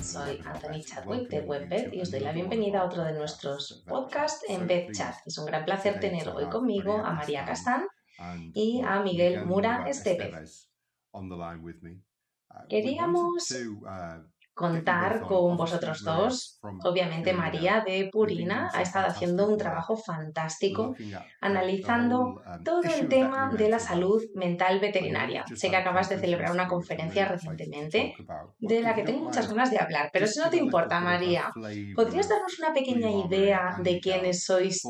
Soy Anthony Chadwick de WebVet y os doy la bienvenida a otro de nuestros podcasts en VetChat. Es un gran placer tener hoy conmigo a María Castán y a Miguel Mura Estevez. Queríamos contar con vosotros dos. Obviamente María de Purina ha estado haciendo un trabajo fantástico analizando todo el tema de la salud mental veterinaria. Sé que acabas de celebrar una conferencia recientemente de la que tengo muchas ganas de hablar, pero si no te importa, María, ¿podrías darnos una pequeña idea de quiénes sois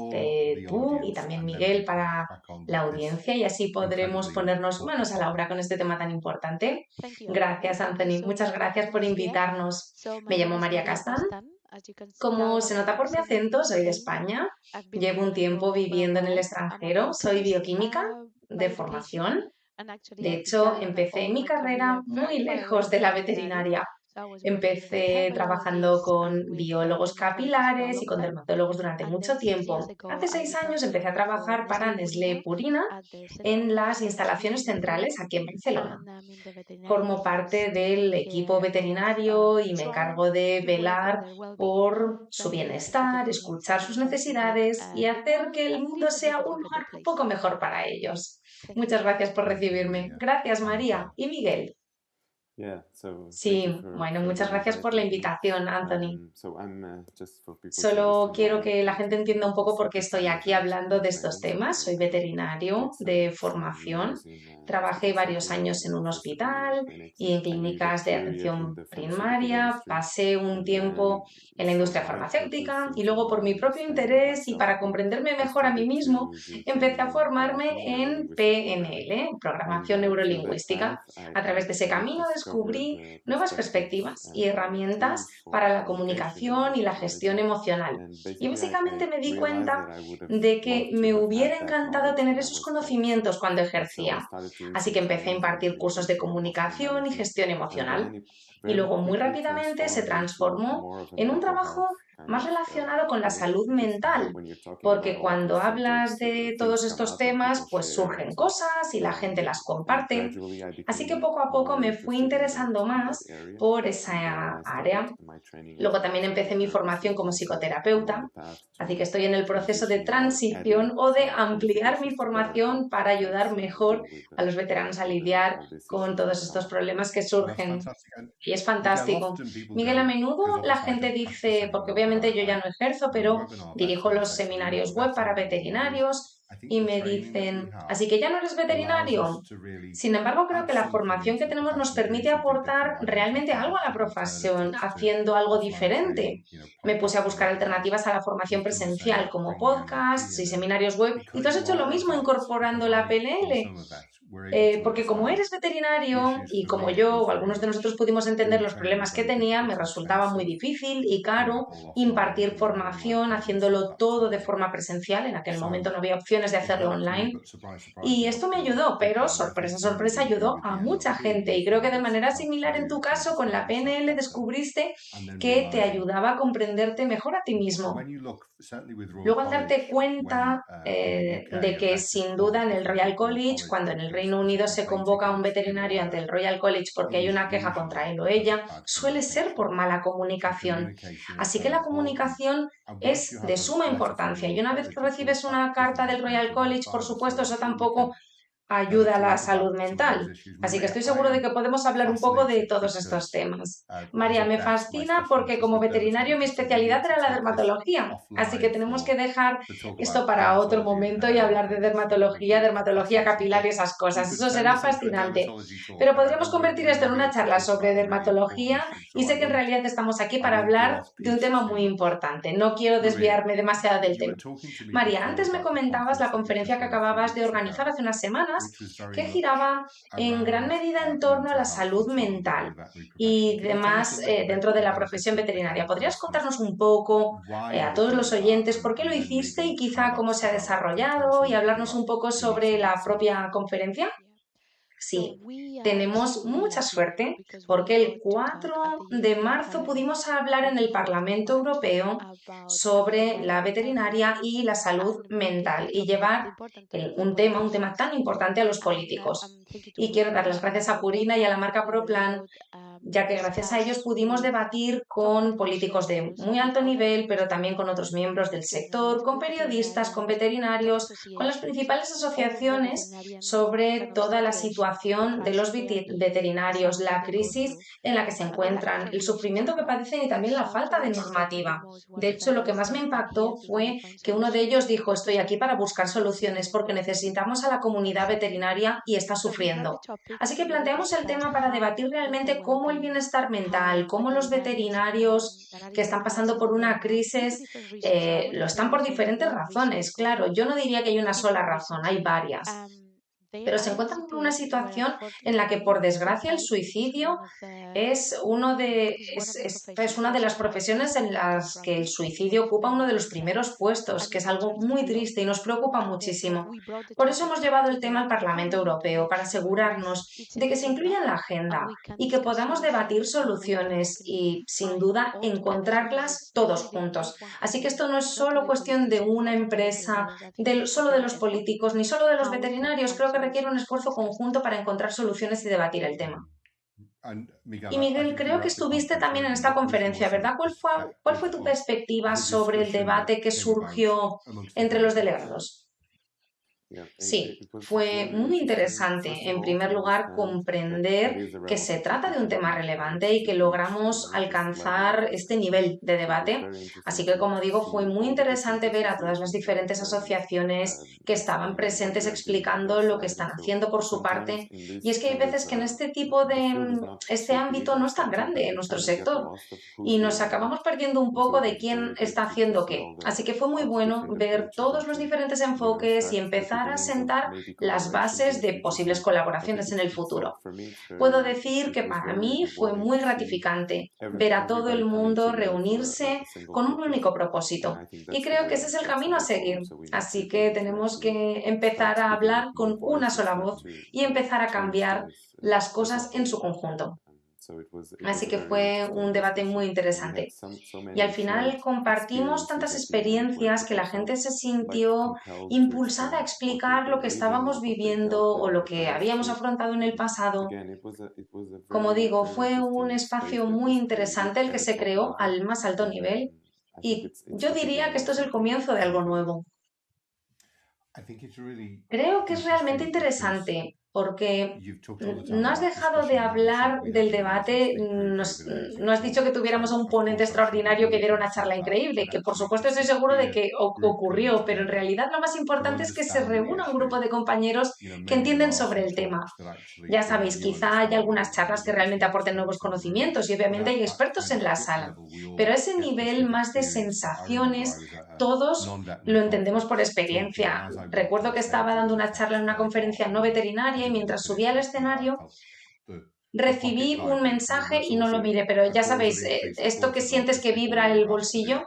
tú y también Miguel para la audiencia y así podremos ponernos manos a la obra con este tema tan importante? Gracias, Anthony. Muchas gracias por invitarnos. Me llamo María Castán. Como se nota por mi acento, soy de España. Llevo un tiempo viviendo en el extranjero. Soy bioquímica de formación. De hecho, empecé mi carrera muy lejos de la veterinaria. Empecé trabajando con biólogos capilares y con dermatólogos durante mucho tiempo. Hace 6 años empecé a trabajar para Nestlé Purina en las instalaciones centrales aquí en Barcelona. Formo parte del equipo veterinario y me encargo de velar por su bienestar, escuchar sus necesidades y hacer que el mundo sea un lugar un poco mejor para ellos. Muchas gracias por recibirme. Gracias, María. ¿Y Miguel? Sí, bueno, muchas gracias por la invitación, Anthony. Solo quiero que la gente entienda un poco por qué estoy aquí hablando de estos temas. Soy veterinario de formación. Trabajé varios años en un hospital y en clínicas de atención primaria. Pasé un tiempo en la industria farmacéutica y luego por mi propio interés y para comprenderme mejor a mí mismo, empecé a formarme en PNL, programación neurolingüística. A través de ese camino descubrí nuevas perspectivas y herramientas para la comunicación y la gestión emocional. Y básicamente me di cuenta de que me hubiera encantado tener esos conocimientos cuando ejercía. Así que empecé a impartir cursos de comunicación y gestión emocional. Y luego muy rápidamente se transformó en un trabajo más relacionado con la salud mental, porque cuando hablas de todos estos temas, pues surgen cosas y la gente las comparte. Así que poco a poco me fui interesando más por esa área. Luego también empecé mi formación como psicoterapeuta, así que estoy en el proceso de transición o de ampliar mi formación para ayudar mejor a los veteranos a lidiar con todos estos problemas que surgen. Y es fantástico. Miguel, a menudo la gente dice, porque obviamente yo ya no ejerzo, pero dirijo los seminarios web para veterinarios y me dicen, así que ya no eres veterinario. Sin embargo, creo que la formación que tenemos nos permite aportar realmente algo a la profesión, haciendo algo diferente. Me puse a buscar alternativas a la formación presencial, como podcasts y seminarios web, y tú has hecho lo mismo incorporando la PNL. Porque como eres veterinario y como yo o algunos de nosotros pudimos entender los problemas que tenía, me resultaba muy difícil y caro impartir formación haciéndolo todo de forma presencial. En aquel momento no había opciones de hacerlo online. Y esto me ayudó, pero sorpresa, sorpresa, ayudó a mucha gente. Y creo que de manera similar en tu caso, con la PNL descubriste que te ayudaba a comprenderte mejor a ti mismo. Luego al darte cuenta de que sin duda en el Royal College, cuando en el Reino Unido se convoca a un veterinario ante el Royal College porque hay una queja contra él o ella, suele ser por mala comunicación. Así que la comunicación es de suma importancia y una vez que recibes una carta del Royal College, por supuesto, eso tampoco ayuda a la salud mental. Así que estoy seguro de que podemos hablar un poco de todos estos temas. María, me fascina porque como veterinario mi especialidad era la dermatología, así que tenemos que dejar esto para otro momento y hablar de dermatología capilar y esas cosas. Eso será fascinante. Pero podríamos convertir esto en una charla sobre dermatología y sé que en realidad estamos aquí para hablar de un tema muy importante. No quiero desviarme demasiado del tema. María, antes me comentabas la conferencia que acababas de organizar hace unas semanas que giraba en gran medida en torno a la salud mental y demás dentro de la profesión veterinaria. ¿Podrías contarnos un poco a todos los oyentes por qué lo hiciste y quizá cómo se ha desarrollado y hablarnos un poco sobre la propia conferencia? Sí, tenemos mucha suerte porque el 4 de marzo pudimos hablar en el Parlamento Europeo sobre la veterinaria y la salud mental y llevar un tema tan importante a los políticos. Y quiero dar las gracias a Purina y a la marca ProPlan, ya que gracias a ellos pudimos debatir con políticos de muy alto nivel, pero también con otros miembros del sector, con periodistas, con veterinarios, con las principales asociaciones sobre toda la situación de los veterinarios, la crisis en la que se encuentran, el sufrimiento que padecen y también la falta de normativa. De hecho, lo que más me impactó fue que uno de ellos dijo: estoy aquí para buscar soluciones porque necesitamos a la comunidad veterinaria y está sufriendo. Así que planteamos el tema para debatir realmente cómo el bienestar mental, cómo los veterinarios que están pasando por una crisis lo están por diferentes razones. Claro, yo no diría que hay una sola razón, hay varias. Pero se encuentran con una situación en la que, por desgracia, el suicidio es una de las profesiones en las que el suicidio ocupa uno de los primeros puestos, que es algo muy triste y nos preocupa muchísimo. Por eso hemos llevado el tema al Parlamento Europeo, para asegurarnos de que se incluya en la agenda y que podamos debatir soluciones y, sin duda, encontrarlas todos juntos. Así que esto no es solo cuestión de una empresa, solo de los políticos, ni solo de los veterinarios. Creo que requiere un esfuerzo conjunto para encontrar soluciones y debatir el tema. Y Miguel, creo que estuviste también en esta conferencia, ¿verdad? ¿Cuál fue tu perspectiva sobre el debate que surgió entre los delegados? Sí, fue muy interesante, en primer lugar, comprender que se trata de un tema relevante y que logramos alcanzar este nivel de debate. Así que, como digo, fue muy interesante ver a todas las diferentes asociaciones que estaban presentes explicando lo que están haciendo por su parte. Y es que hay veces que en este ámbito no es tan grande en nuestro sector y nos acabamos perdiendo un poco de quién está haciendo qué. Así que fue muy bueno ver todos los diferentes enfoques y empezar a sentar las bases de posibles colaboraciones en el futuro. Puedo decir que para mí fue muy gratificante ver a todo el mundo reunirse con un único propósito y creo que ese es el camino a seguir. Así que tenemos que empezar a hablar con una sola voz y empezar a cambiar las cosas en su conjunto. Así que fue un debate muy interesante. Y al final compartimos tantas experiencias que la gente se sintió impulsada a explicar lo que estábamos viviendo o lo que habíamos afrontado en el pasado. Como digo, fue un espacio muy interesante el que se creó al más alto nivel y yo diría que esto es el comienzo de algo nuevo. Creo que es realmente interesante porque no has dejado de hablar del debate, no has dicho que tuviéramos a un ponente extraordinario que diera una charla increíble, que por supuesto estoy seguro de que ocurrió, pero en realidad lo más importante es que se reúna un grupo de compañeros que entienden sobre el tema. Ya sabéis, quizá hay algunas charlas que realmente aporten nuevos conocimientos y obviamente hay expertos en la sala, pero a ese nivel más de sensaciones, todos lo entendemos por experiencia. Recuerdo que estaba dando una charla en una conferencia no veterinaria y mientras subía al escenario recibí un mensaje y no lo miré, pero ya sabéis, esto que sientes que vibra el bolsillo.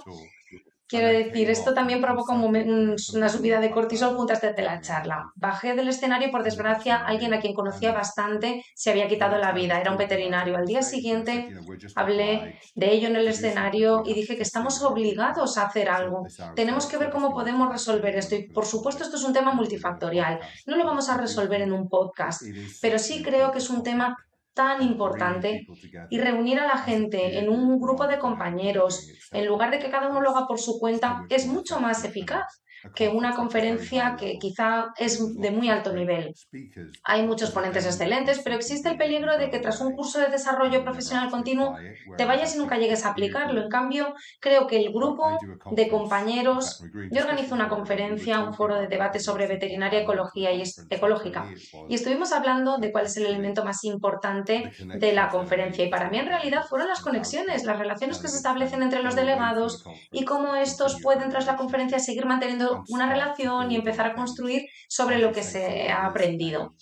Quiero decir, esto también provoca una subida de cortisol junto antes de la charla. Bajé del escenario y, por desgracia, alguien a quien conocía bastante se había quitado la vida. Era un veterinario. Al día siguiente hablé de ello en el escenario y dije que estamos obligados a hacer algo. Tenemos que ver cómo podemos resolver esto. Y, por supuesto, esto es un tema multifactorial. No lo vamos a resolver en un podcast, pero sí creo que es un tema tan importante y reunir a la gente en un grupo de compañeros, en lugar de que cada uno lo haga por su cuenta, es mucho más eficaz que una conferencia que quizá es de muy alto nivel. Hay muchos ponentes excelentes, pero existe el peligro de que tras un curso de desarrollo profesional continuo te vayas y nunca llegues a aplicarlo. En cambio, creo que el grupo de compañeros, yo organizo una conferencia, un foro de debate sobre veterinaria ecológica y estuvimos hablando de cuál es el elemento más importante de la conferencia y para mí en realidad fueron las conexiones, las relaciones que se establecen entre los delegados y cómo estos pueden tras la conferencia seguir manteniendo una relación y empezar a construir sobre lo que se ha aprendido.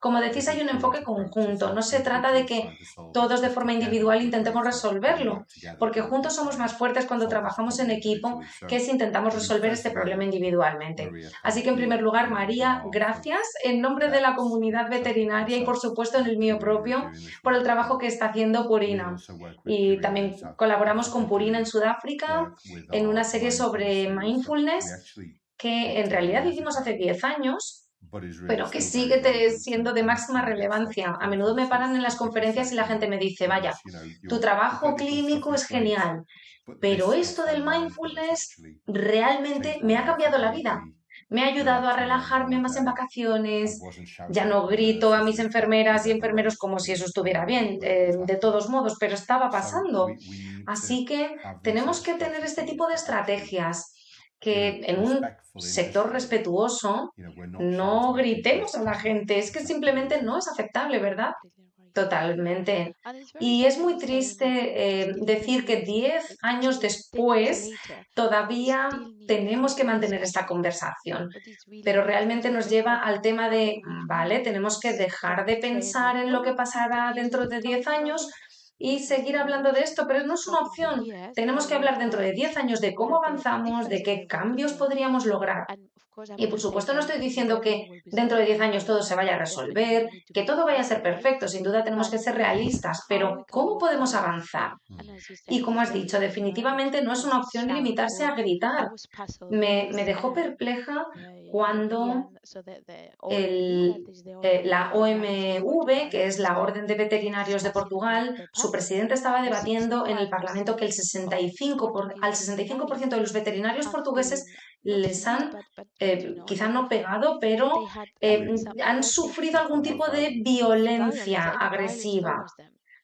como decís, hay un enfoque conjunto. No se trata de que todos de forma individual intentemos resolverlo, porque juntos somos más fuertes cuando trabajamos en equipo que si intentamos resolver este problema individualmente. Así que, en primer lugar, María, gracias en nombre de la comunidad veterinaria y, por supuesto, en el mío propio, por el trabajo que está haciendo Purina. Y también colaboramos con Purina en Sudáfrica en una serie sobre mindfulness que en realidad hicimos hace 10 años, pero que sigue siendo de máxima relevancia. A menudo me paran en las conferencias y la gente me dice, vaya, tu trabajo clínico es genial, pero esto del mindfulness realmente me ha cambiado la vida. Me ha ayudado a relajarme más en vacaciones, ya no grito a mis enfermeras y enfermeros como si eso estuviera bien, de todos modos, pero estaba pasando. Así que tenemos que tener este tipo de estrategias que en un sector respetuoso no gritemos a la gente, es que simplemente no es aceptable, ¿verdad? Totalmente. Y es muy triste decir que 10 años después todavía tenemos que mantener esta conversación, pero realmente nos lleva al tema de, vale, tenemos que dejar de pensar en lo que pasará dentro de 10 años y seguir hablando de esto, pero no es una opción. Tenemos que hablar dentro de 10 años de cómo avanzamos, de qué cambios podríamos lograr. Y por supuesto no estoy diciendo que dentro de 10 años todo se vaya a resolver, que todo vaya a ser perfecto, sin duda tenemos que ser realistas, pero ¿cómo podemos avanzar? Y como has dicho, definitivamente no es una opción limitarse a gritar. Me dejó perpleja cuando la OMV, que es la Orden de Veterinarios de Portugal, su presidente estaba debatiendo en el Parlamento que al 65% de los veterinarios portugueses les han, quizá no pegado, pero han sufrido algún tipo de violencia agresiva.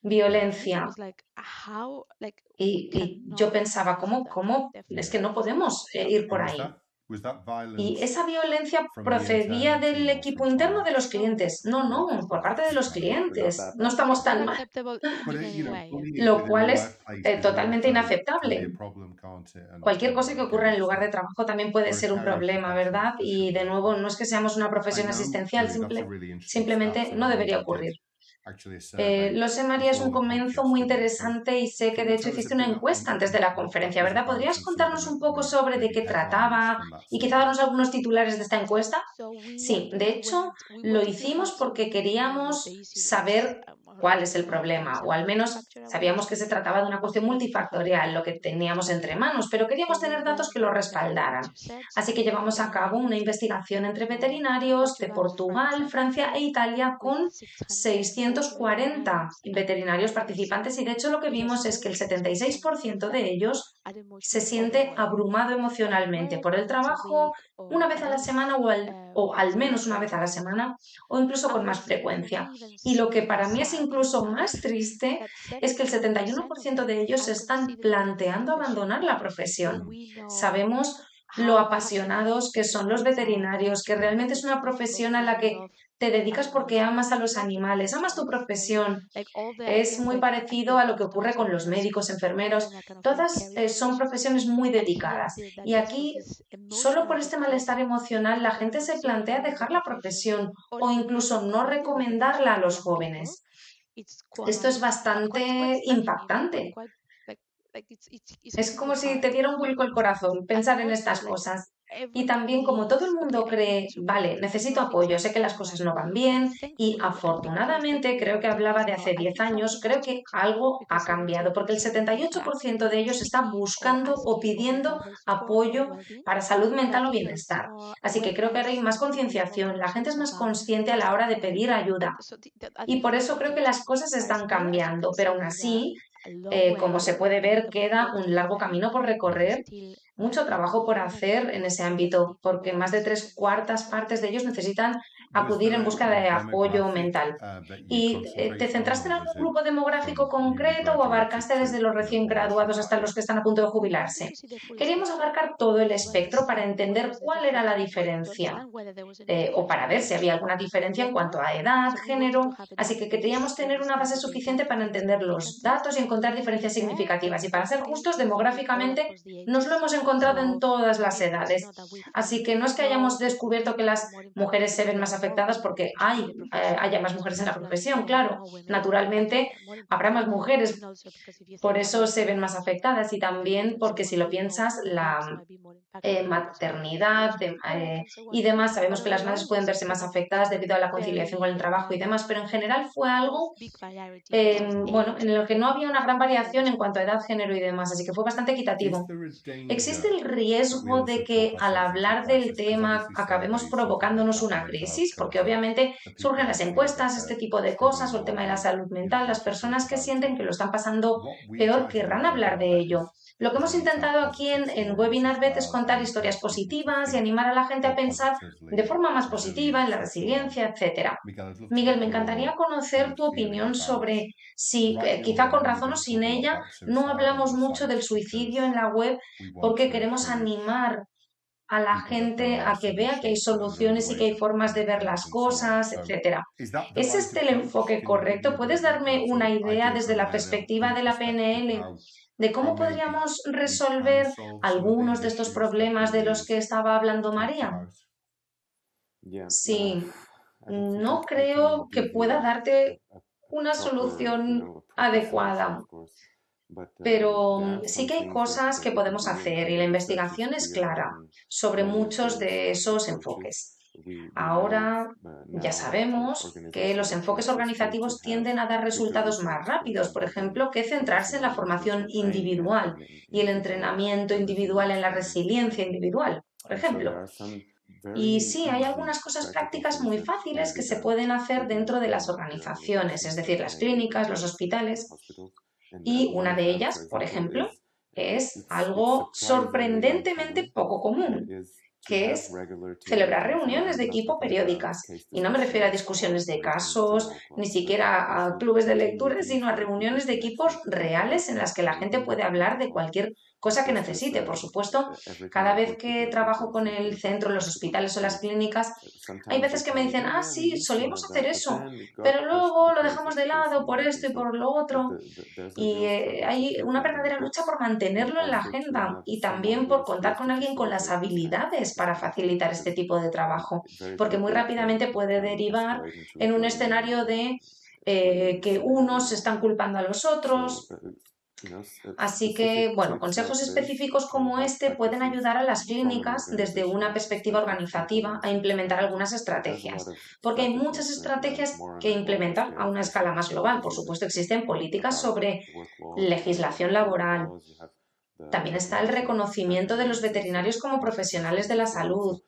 Violencia. Y yo pensaba, ¿cómo? Es que no podemos ir por ahí. Y esa violencia procedía del equipo interno de los clientes. No, por parte de los clientes. No estamos tan mal. Lo cual es totalmente inaceptable. Cualquier cosa que ocurra en el lugar de trabajo también puede ser un problema, ¿verdad? Y de nuevo, no es que seamos una profesión asistencial, simplemente no debería ocurrir. Lo sé, María, es un comienzo muy interesante y sé que de hecho hiciste una encuesta antes de la conferencia, ¿verdad? ¿Podrías contarnos un poco sobre de qué trataba y quizá darnos algunos titulares de esta encuesta? Sí, de hecho lo hicimos porque queríamos saber cuál es el problema, o al menos sabíamos que se trataba de una cuestión multifactorial, lo que teníamos entre manos, pero queríamos tener datos que lo respaldaran. Así que llevamos a cabo una investigación entre veterinarios de Portugal, Francia e Italia con 640 veterinarios participantes y de hecho lo que vimos es que el 76% de ellos se siente abrumado emocionalmente por el trabajo una vez a la semana o al menos una vez a la semana o incluso con más frecuencia. Y lo que para mí es incluso más triste es que el 71% de ellos se están planteando abandonar la profesión. Sabemos lo apasionados que son los veterinarios, que realmente es una profesión a la que te dedicas porque amas a los animales, amas tu profesión. Es muy parecido a lo que ocurre con los médicos, enfermeros. Todas son profesiones muy dedicadas. Y aquí, solo por este malestar emocional, la gente se plantea dejar la profesión o incluso no recomendarla a los jóvenes. Esto es bastante impactante. Es como si te diera un vuelco el corazón pensar en estas cosas. Y también como todo el mundo cree, vale, necesito apoyo, sé que las cosas no van bien y afortunadamente creo que hablaba de hace 10 años, creo que algo ha cambiado porque el 78% de ellos está buscando o pidiendo apoyo para salud mental o bienestar. Así que creo que ahora hay más concienciación, la gente es más consciente a la hora de pedir ayuda y por eso creo que las cosas están cambiando, pero aún así como se puede ver, queda un largo camino por recorrer, mucho trabajo por hacer en ese ámbito, porque más de 3/4 partes de ellos necesitan acudir en busca de apoyo mental. ¿Y te centraste en algún grupo demográfico concreto o abarcaste desde los recién graduados hasta los que están a punto de jubilarse? Queríamos abarcar todo el espectro para entender cuál era la diferencia o para ver si había alguna diferencia en cuanto a edad, género, así que queríamos tener una base suficiente para entender los datos y encontrar diferencias significativas. Y para ser justos, demográficamente nos lo hemos encontrado en todas las edades. Así que no es que hayamos descubierto que las mujeres se ven más afectadas porque haya más mujeres en la profesión, claro. Naturalmente habrá más mujeres, por eso se ven más afectadas y también porque si lo piensas, la maternidad y demás, sabemos que las madres pueden verse más afectadas debido a la conciliación con el trabajo y demás, pero en general fue algo bueno, en lo que no había una gran variación en cuanto a edad, género y demás, así que fue bastante equitativo. ¿Existe el riesgo de que al hablar del tema acabemos provocándonos una crisis? Porque obviamente surgen las encuestas, este tipo de cosas, o el tema de la salud mental, las personas que sienten que lo están pasando peor querrán hablar de ello. Lo que hemos intentado aquí en Webinar Bet es contar historias positivas y animar a la gente a pensar de forma más positiva en la resiliencia, etc. Miguel, me encantaría conocer tu opinión sobre si, quizá con razón o sin ella, no hablamos mucho del suicidio en la web porque queremos animar a la gente a que vea que hay soluciones y que hay formas de ver las cosas, etc. ¿Es este el enfoque correcto? ¿Puedes darme una idea desde la perspectiva de la PNL de cómo podríamos resolver algunos de estos problemas de los que estaba hablando María? Sí, no creo que pueda darte una solución adecuada, pero sí que hay cosas que podemos hacer y la investigación es clara sobre muchos de esos enfoques. Ahora ya sabemos que los enfoques organizativos tienden a dar resultados más rápidos, por ejemplo, que centrarse en la formación individual y el entrenamiento individual en la resiliencia individual, por ejemplo. Y sí, hay algunas cosas prácticas muy fáciles que se pueden hacer dentro de las organizaciones, es decir, las clínicas, los hospitales. Y una de ellas, por ejemplo, es algo sorprendentemente poco común, que es celebrar reuniones de equipo periódicas. Y no me refiero a discusiones de casos, ni siquiera a clubes de lectura, sino a reuniones de equipos reales en las que la gente puede hablar de cualquier cosa que necesite. Por supuesto, cada vez que trabajo con el centro, los hospitales o las clínicas, hay veces que me dicen, sí, solíamos hacer eso, pero luego lo dejamos de lado por esto y por lo otro. Y hay una verdadera lucha por mantenerlo en la agenda y también por contar con alguien con las habilidades para facilitar este tipo de trabajo, porque muy rápidamente puede derivar en un escenario de que unos se están culpando a los otros. Así que, bueno, consejos específicos como este pueden ayudar a las clínicas desde una perspectiva organizativa a implementar algunas estrategias, porque hay muchas estrategias que implementar a una escala más global. Por supuesto, existen políticas sobre legislación laboral. También está el reconocimiento de los veterinarios como profesionales de la salud.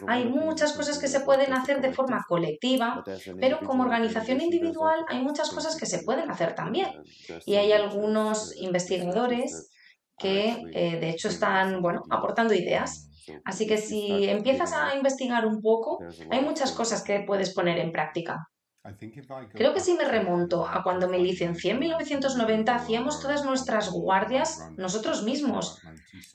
Hay muchas cosas que se pueden hacer de forma colectiva, pero como organización individual hay muchas cosas que se pueden hacer también. Y hay algunos investigadores que de hecho están, bueno, aportando ideas. Así que si empiezas a investigar un poco, hay muchas cosas que puedes poner en práctica. Creo que si me remonto a cuando me licencié en 1990, hacíamos todas nuestras guardias nosotros mismos.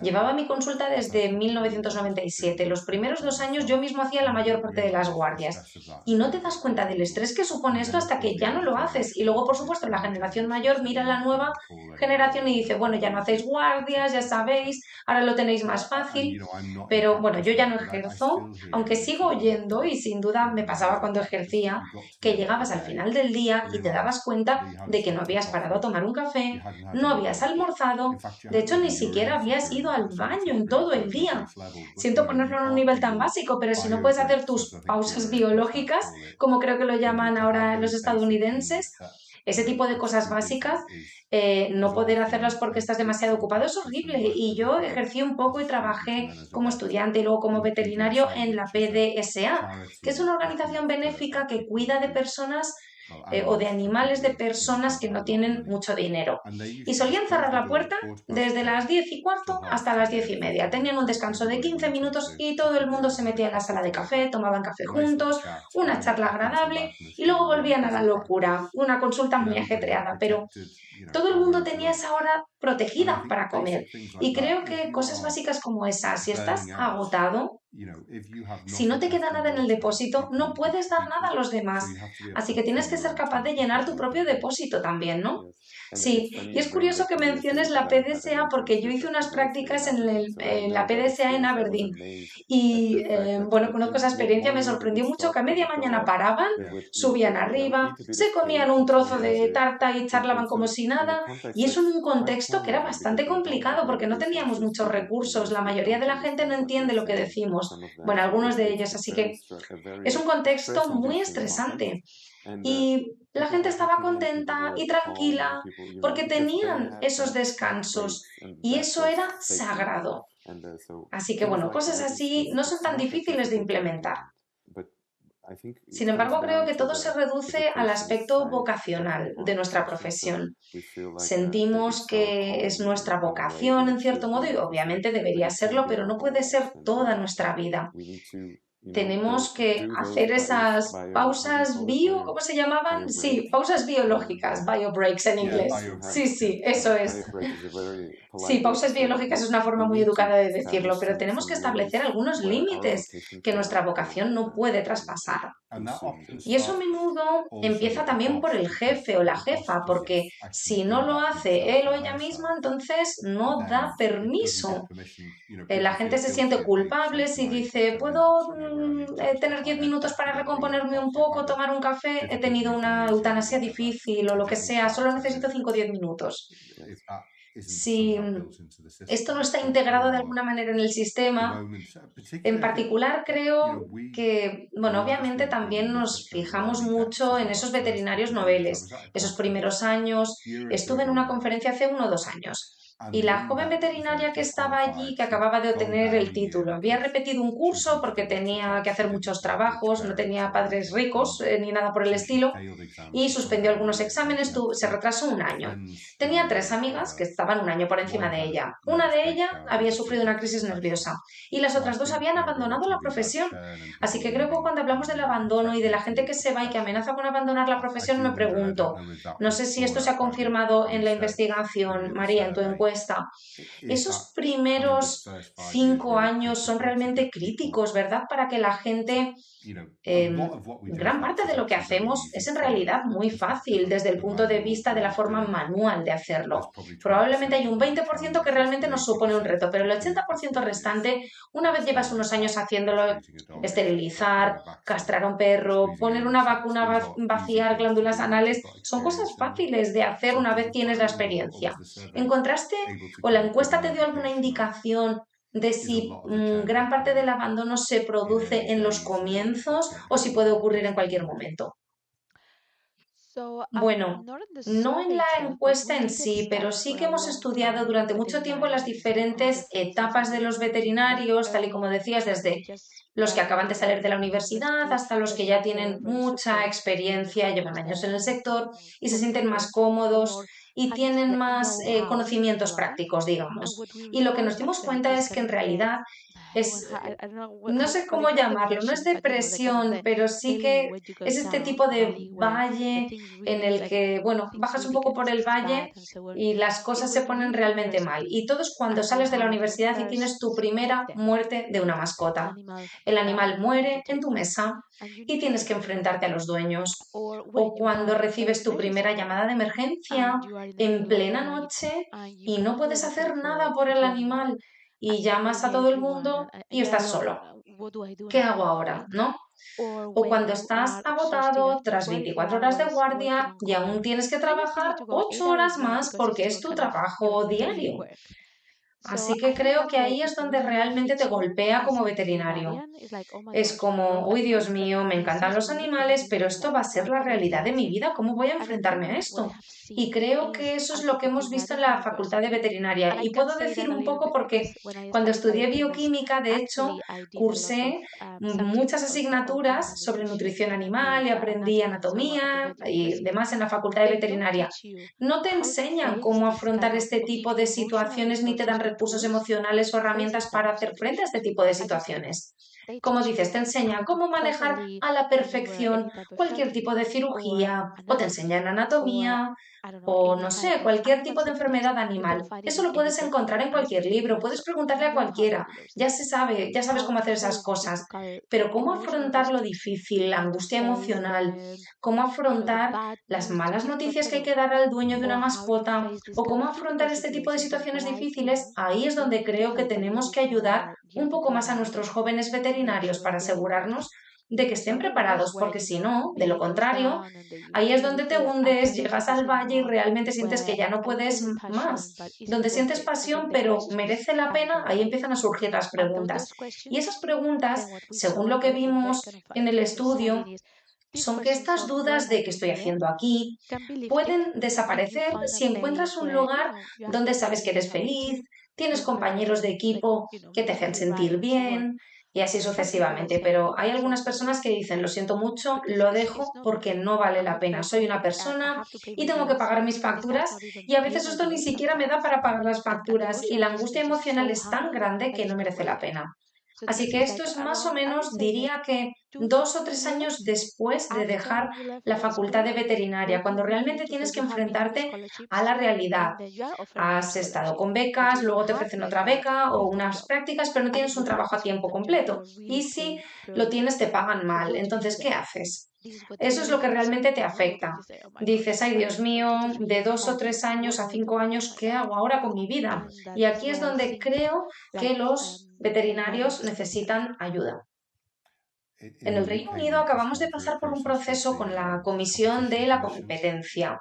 Llevaba mi consulta desde 1997. Los primeros 2 años yo mismo hacía la mayor parte de las guardias. Y no te das cuenta del estrés que supone esto hasta que ya no lo haces. Y luego, por supuesto, la generación mayor mira a la nueva generación y dice, bueno, ya no hacéis guardias, ya sabéis, ahora lo tenéis más fácil. Pero bueno, yo ya no ejerzo, aunque sigo oyendo y sin duda me pasaba cuando ejercía, que llegabas al final del día y te dabas cuenta de que no habías parado a tomar un café, no habías almorzado, de hecho ni siquiera habías ido al baño en todo el día. Siento ponerlo en un nivel tan básico, pero si no puedes hacer tus pausas biológicas, como creo que lo llaman ahora los estadounidenses, ese tipo de cosas básicas, no poder hacerlas porque estás demasiado ocupado es horrible. Y yo ejercí un poco y trabajé como estudiante y luego como veterinario en la PDSA, que es una organización benéfica que cuida de personas o de animales de personas que no tienen mucho dinero. Y solían cerrar la puerta desde las 10:15 hasta las 10:30. Tenían un descanso de 15 minutos y todo el mundo se metía en la sala de café, tomaban café juntos, una charla agradable y luego volvían a la locura. Una consulta muy ajetreada, pero todo el mundo tenía esa hora protegida para comer. Y creo que cosas básicas como esas, si estás agotado, si no te queda nada en el depósito, no puedes dar nada a los demás. Así que tienes que ser capaz de llenar tu propio depósito también, ¿no? Sí, y es curioso que menciones la PDSA porque yo hice unas prácticas en la PDSA en Aberdeen y bueno, conozco esa experiencia, me sorprendió mucho que a media mañana paraban, subían arriba, se comían un trozo de tarta y charlaban como si nada, y eso en un contexto que era bastante complicado porque no teníamos muchos recursos, la mayoría de la gente no entiende lo que decimos, bueno, algunos de ellos, así que es un contexto muy estresante. Y la gente estaba contenta y tranquila porque tenían esos descansos y eso era sagrado. Así que bueno, cosas así no son tan difíciles de implementar. Sin embargo, creo que todo se reduce al aspecto vocacional de nuestra profesión. Sentimos que es nuestra vocación en cierto modo y obviamente debería serlo, pero no puede ser toda nuestra vida. Tenemos que hacer esas pausas bio, ¿cómo se llamaban? Sí, pausas biológicas, bio breaks en inglés. Sí, sí, eso es. Sí, pausas biológicas es una forma muy educada de decirlo, pero tenemos que establecer algunos límites que nuestra vocación no puede traspasar. Y eso a menudo empieza también por el jefe o la jefa, porque si no lo hace él o ella misma, entonces no da permiso. La gente se siente culpable si dice, ¿puedo tener 10 minutos para recomponerme un poco, tomar un café? He tenido una eutanasia difícil o lo que sea, solo necesito 5 o 10 minutos. Si esto no está integrado de alguna manera en el sistema, en particular creo que, bueno, obviamente también nos fijamos mucho en esos veterinarios noveles. Esos primeros años, estuve en una conferencia hace 1 o 2 años. Y la joven veterinaria que estaba allí, que acababa de obtener el título, había repetido un curso porque tenía que hacer muchos trabajos, no tenía padres ricos ni nada por el estilo, y suspendió algunos exámenes, se retrasó 1 año. Tenía 3 amigas que estaban 1 año por encima de ella. Una de ellas había sufrido una crisis nerviosa y las otras 2 habían abandonado la profesión. Así que creo que cuando hablamos del abandono y de la gente que se va y que amenaza con abandonar la profesión, me pregunto, no sé si esto se ha confirmado en la investigación, María, en tu encuesta, esos primeros 5 años son realmente críticos, ¿verdad? Para que la gente... gran parte de lo que hacemos es en realidad muy fácil desde el punto de vista de la forma manual de hacerlo. Probablemente hay un 20% que realmente nos supone un reto, pero el 80% restante, una vez llevas unos años haciéndolo, esterilizar, castrar a un perro, poner una vacuna, vaciar glándulas anales, son cosas fáciles de hacer una vez tienes la experiencia. ¿Encontraste o la encuesta te dio alguna indicación de si gran parte del abandono se produce en los comienzos o si puede ocurrir en cualquier momento? Bueno, no en la encuesta en sí, pero sí que hemos estudiado durante mucho tiempo las diferentes etapas de los veterinarios, tal y como decías, desde los que acaban de salir de la universidad hasta los que ya tienen mucha experiencia, llevan años en el sector y se sienten más cómodos y tienen más conocimientos prácticos, digamos. Y lo que nos dimos cuenta es que en realidad es, no sé cómo llamarlo, no es depresión, pero sí que es este tipo de valle en el que, bueno, bajas un poco por el valle y las cosas se ponen realmente mal. Y todo es cuando sales de la universidad y tienes tu primera muerte de una mascota. El animal muere en tu mesa y tienes que enfrentarte a los dueños. O cuando recibes tu primera llamada de emergencia en plena noche y no puedes hacer nada por el animal y llamas a todo el mundo y estás solo. ¿Qué hago ahora? ¿No? O cuando estás agotado tras 24 horas de guardia y aún tienes que trabajar 8 horas más porque es tu trabajo diario. Así que creo que ahí es donde realmente te golpea como veterinario. Es como, uy, Dios mío, me encantan los animales, pero esto va a ser la realidad de mi vida, ¿cómo voy a enfrentarme a esto? Y creo que eso es lo que hemos visto en la facultad de veterinaria. Y puedo decir un poco porque cuando estudié bioquímica, de hecho, cursé muchas asignaturas sobre nutrición animal y aprendí anatomía y demás en la facultad de veterinaria. No te enseñan cómo afrontar este tipo de situaciones ni te dan recursos emocionales o herramientas para hacer frente a este tipo de situaciones. Como dices, te enseñan cómo manejar a la perfección cualquier tipo de cirugía, o te enseñan anatomía, o no sé, cualquier tipo de enfermedad animal. Eso lo puedes encontrar en cualquier libro, puedes preguntarle a cualquiera, ya se sabe, ya sabes cómo hacer esas cosas, pero cómo afrontar lo difícil, la angustia emocional, cómo afrontar las malas noticias que hay que dar al dueño de una mascota, o cómo afrontar este tipo de situaciones difíciles, ahí es donde creo que tenemos que ayudar un poco más a nuestros jóvenes veterinarios para asegurarnos de que estén preparados, porque si no, de lo contrario, ahí es donde te hundes, llegas al valle y realmente sientes que ya no puedes más. Donde sientes pasión, pero merece la pena, ahí empiezan a surgir las preguntas. Y esas preguntas, según lo que vimos en el estudio, son que estas dudas de qué estoy haciendo aquí pueden desaparecer si encuentras un lugar donde sabes que eres feliz, tienes compañeros de equipo que te hacen sentir bien y así sucesivamente. Pero hay algunas personas que dicen, lo siento mucho, lo dejo porque no vale la pena. Soy una persona y tengo que pagar mis facturas y a veces esto ni siquiera me da para pagar las facturas y la angustia emocional es tan grande que no merece la pena. Así que esto es más o menos, diría que 2 o 3 años después de dejar la facultad de veterinaria, cuando realmente tienes que enfrentarte a la realidad. Has estado con becas, luego te ofrecen otra beca o unas prácticas, pero no tienes un trabajo a tiempo completo. Y si lo tienes, te pagan mal. Entonces, ¿qué haces? Eso es lo que realmente te afecta. Dices, ay Dios mío, de 2 o 3 años a 5 años, ¿qué hago ahora con mi vida? Y aquí es donde creo que los veterinarios necesitan ayuda. En el Reino Unido acabamos de pasar por un proceso con la Comisión de la Competencia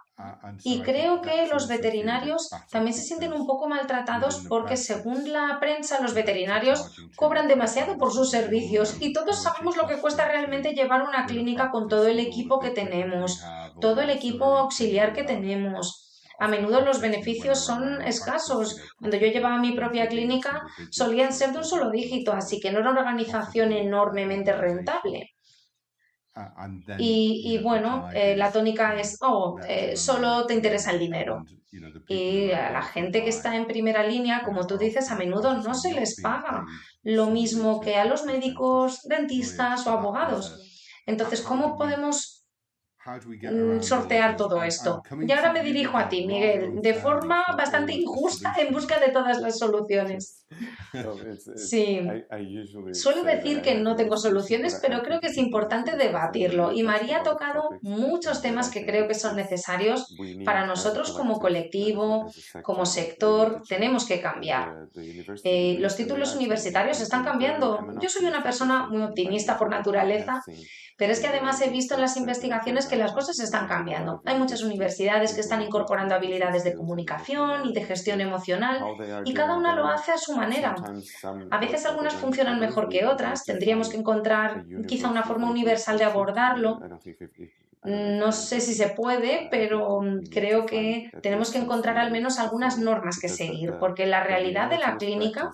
y creo que los veterinarios también se sienten un poco maltratados porque según la prensa los veterinarios cobran demasiado por sus servicios y todos sabemos lo que cuesta realmente llevar una clínica con todo el equipo que tenemos, todo el equipo auxiliar que tenemos. A menudo los beneficios son escasos. Cuando yo llevaba mi propia clínica solían ser de un solo dígito, así que no era una organización enormemente rentable. Y bueno, la tónica es, solo te interesa el dinero. Y a la gente que está en primera línea, como tú dices, a menudo no se les paga lo mismo que a los médicos, dentistas o abogados. Entonces, ¿cómo podemos sortear todo esto? Y ahora me dirijo a ti, Miguel, de forma bastante injusta en busca de todas las soluciones. Sí, suelo decir que no tengo soluciones, pero creo que es importante debatirlo. Y María ha tocado muchos temas que creo que son necesarios para nosotros como colectivo, como sector. Tenemos que cambiar. Los títulos universitarios están cambiando. Yo soy una persona muy optimista por naturaleza, pero es que además he visto en las investigaciones que las cosas están cambiando. Hay muchas universidades que están incorporando habilidades de comunicación y de gestión emocional y cada una lo hace a su manera. A veces algunas funcionan mejor que otras, tendríamos que encontrar quizá una forma universal de abordarlo. No sé si se puede, pero creo que tenemos que encontrar al menos algunas normas que seguir, porque la realidad de la clínica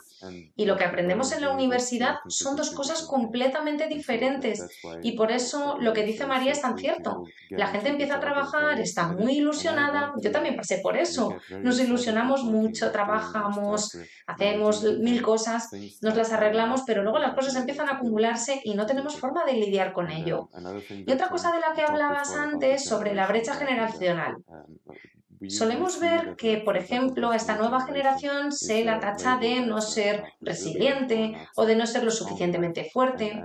y lo que aprendemos en la universidad son dos cosas completamente diferentes. Y por eso lo que dice María es tan cierto. La gente empieza a trabajar, está muy ilusionada. Yo también pasé por eso. Nos ilusionamos mucho, trabajamos, hacemos 1000 cosas, nos las arreglamos, pero luego las cosas empiezan a acumularse y no tenemos forma de lidiar con ello. Y otra cosa de la que hablabas antes sobre la brecha generacional. Solemos ver que, por ejemplo, a esta nueva generación se la tacha de no ser resiliente o de no ser lo suficientemente fuerte.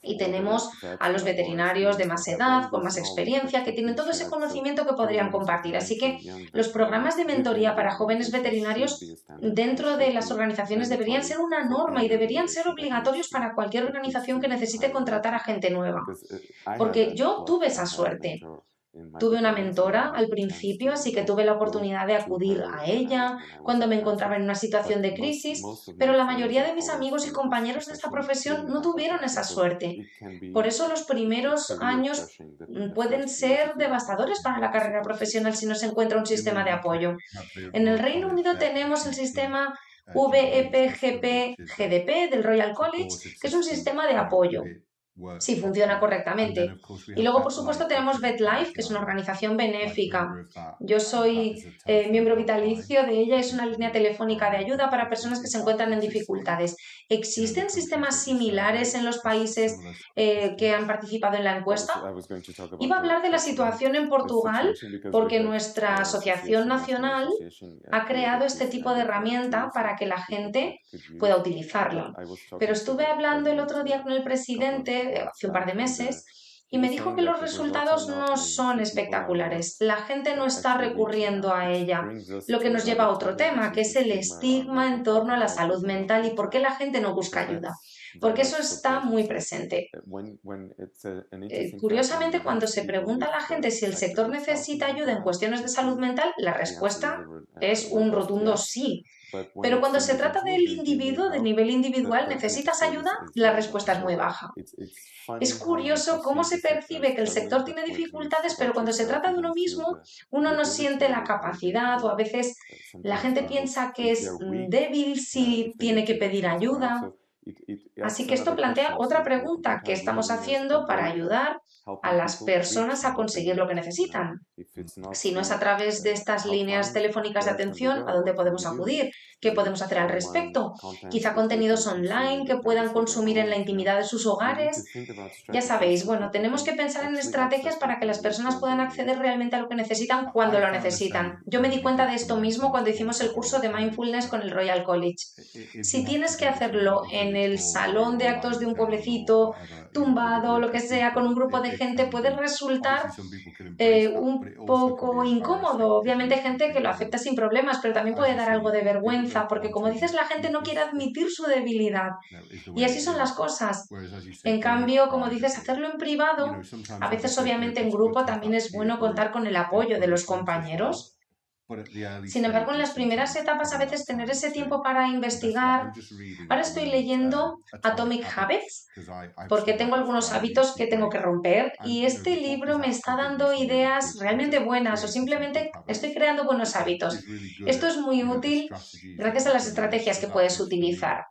Y tenemos a los veterinarios de más edad, con más experiencia, que tienen todo ese conocimiento que podrían compartir. Así que los programas de mentoría para jóvenes veterinarios dentro de las organizaciones deberían ser una norma y deberían ser obligatorios para cualquier organización que necesite contratar a gente nueva. Porque yo tuve esa suerte. Tuve una mentora al principio, así que tuve la oportunidad de acudir a ella cuando me encontraba en una situación de crisis, pero la mayoría de mis amigos y compañeros de esta profesión no tuvieron esa suerte. Por eso los primeros años pueden ser devastadores para la carrera profesional si no se encuentra un sistema de apoyo. En el Reino Unido tenemos el sistema VEPGP-GDP del Royal College, que es un sistema de apoyo. si funciona correctamente. Y luego, por supuesto, tenemos VetLife, que es una organización benéfica. Yo soy miembro vitalicio de ella, es una línea telefónica de ayuda para personas que se encuentran en dificultades. ¿Existen sistemas similares en los países que han participado en la encuesta? Iba a hablar de la situación en Portugal porque nuestra asociación nacional ha creado este tipo de herramienta para que la gente pueda utilizarla. Pero estuve hablando el otro día con el presidente, hace un par de meses, y me dijo que los resultados no son espectaculares. La gente no está recurriendo a ella, lo que nos lleva a otro tema, que es el estigma en torno a la salud mental y por qué la gente no busca ayuda. Porque eso está muy presente. Curiosamente, cuando se pregunta a la gente si el sector necesita ayuda en cuestiones de salud mental, la respuesta es un rotundo sí. Pero cuando se trata del individuo, de nivel individual, ¿necesitas ayuda? La respuesta es muy baja. Es curioso cómo se percibe que el sector tiene dificultades, pero cuando se trata de uno mismo, uno no siente la capacidad o a veces la gente piensa que es débil si tiene que pedir ayuda. Así que esto plantea otra pregunta: ¿qué estamos haciendo para ayudar a las personas a conseguir lo que necesitan? Si no es a través de estas líneas telefónicas de atención, ¿a dónde podemos acudir? ¿Qué podemos hacer al respecto? Quizá contenidos online que puedan consumir en la intimidad de sus hogares. Ya sabéis, bueno, tenemos que pensar en estrategias para que las personas puedan acceder realmente a lo que necesitan cuando lo necesitan. Yo me di cuenta de esto mismo cuando hicimos el curso de Mindfulness con el Royal College. Si tienes que hacerlo en el salón de actos de un pueblecito, tumbado, lo que sea, con un grupo de gente, puede resultar un poco incómodo. Obviamente hay gente que lo acepta sin problemas, pero también puede dar algo de vergüenza, porque como dices, la gente no quiere admitir su debilidad. Y así son las cosas. En cambio, como dices, hacerlo en privado, a veces obviamente en grupo también es bueno contar con el apoyo de los compañeros. Sin embargo, en las primeras etapas a veces tener ese tiempo para investigar. Ahora estoy leyendo Atomic Habits porque tengo algunos hábitos que tengo que romper y este libro me está dando ideas realmente buenas o simplemente estoy creando buenos hábitos. Esto es muy útil gracias a las estrategias que puedes utilizar.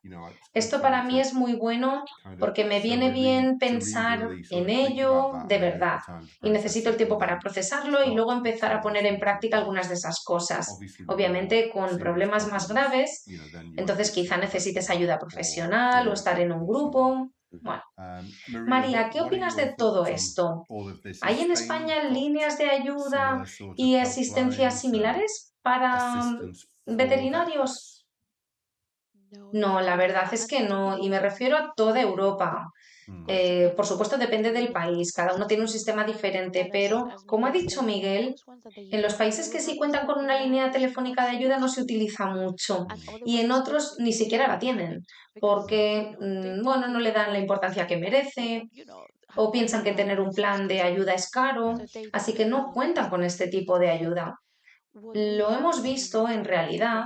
Esto para mí es muy bueno porque me viene bien pensar en ello de verdad y necesito el tiempo para procesarlo y luego empezar a poner en práctica algunas de esas cosas. Obviamente con problemas más graves, entonces quizá necesites ayuda profesional o estar en un grupo. Bueno, María, ¿qué opinas de todo esto? ¿Hay en España líneas de ayuda y asistencia similares para veterinarios? No, la verdad es que no, y me refiero a toda Europa. Por supuesto, depende del país, cada uno tiene un sistema diferente, pero como ha dicho Miguel, en los países que sí cuentan con una línea telefónica de ayuda no se utiliza mucho y en otros ni siquiera la tienen porque, bueno, no le dan la importancia que merece o piensan que tener un plan de ayuda es caro, así que no cuentan con este tipo de ayuda. Lo hemos visto en realidad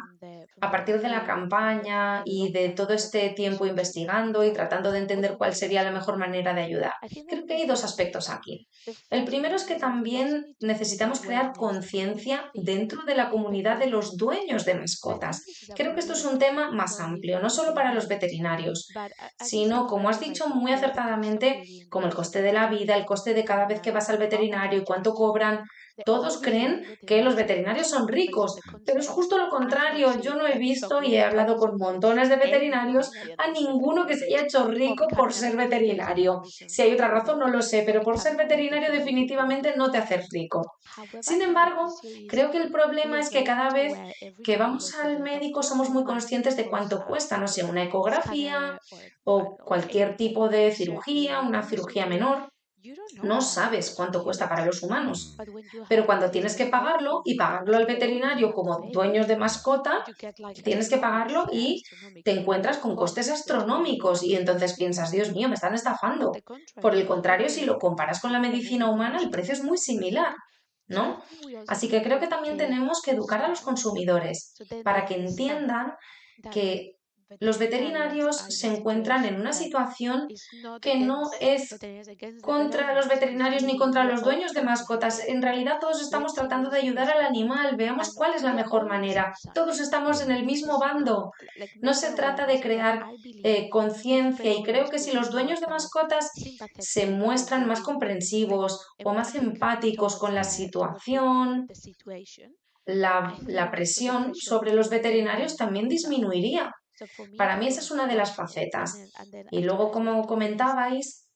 a partir de la campaña y de todo este tiempo investigando y tratando de entender cuál sería la mejor manera de ayudar. Creo que hay dos aspectos aquí. El primero es que también necesitamos crear conciencia dentro de la comunidad de los dueños de mascotas. Creo que esto es un tema más amplio, no solo para los veterinarios, sino, como has dicho muy acertadamente, como el coste de la vida, el coste de cada vez que vas al veterinario y cuánto cobran. Todos creen que los veterinarios son ricos, pero es justo lo contrario. Yo no he visto y he hablado con montones de veterinarios a ninguno que se haya hecho rico por ser veterinario. Si hay otra razón no lo sé, pero por ser veterinario definitivamente no te haces rico. Sin embargo, creo que el problema es que cada vez que vamos al médico somos muy conscientes de cuánto cuesta, no sé, una ecografía o cualquier tipo de cirugía, una cirugía menor. No sabes cuánto cuesta para los humanos, pero cuando tienes que pagarlo y pagarlo al veterinario como dueños de mascota, tienes que pagarlo y te encuentras con costes astronómicos y entonces piensas, Dios mío, me están estafando. Por el contrario, si lo comparas con la medicina humana, el precio es muy similar, ¿no? Así que creo que también tenemos que educar a los consumidores para que entiendan que Los veterinarios se encuentran en una situación que no es contra los veterinarios ni contra los dueños de mascotas. En realidad todos estamos tratando de ayudar al animal. Veamos cuál es la mejor manera. Todos estamos en el mismo bando. No se trata de crear conciencia, y creo que si los dueños de mascotas se muestran más comprensivos o más empáticos con la situación, la presión sobre los veterinarios también disminuiría. Para mí esa es una de las facetas. Y luego, como comentabais,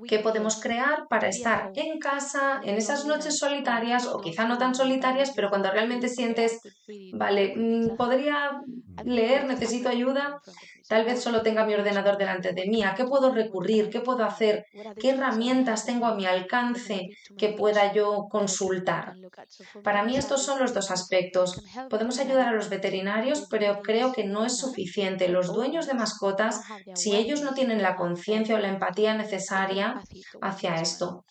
¿qué podemos crear para estar en casa en esas noches solitarias, o quizá no tan solitarias, pero cuando realmente sientes, vale, podría leer, necesito ayuda, tal vez solo tenga mi ordenador delante de mí? ¿A qué puedo recurrir? ¿Qué puedo hacer? ¿Qué herramientas tengo a mi alcance que pueda yo consultar? Para mí estos son los dos aspectos. Podemos ayudar a los veterinarios, pero creo que no es suficiente. Los dueños de mascotas, si ellos no tienen la conciencia o la empatía necesaria hacia esto.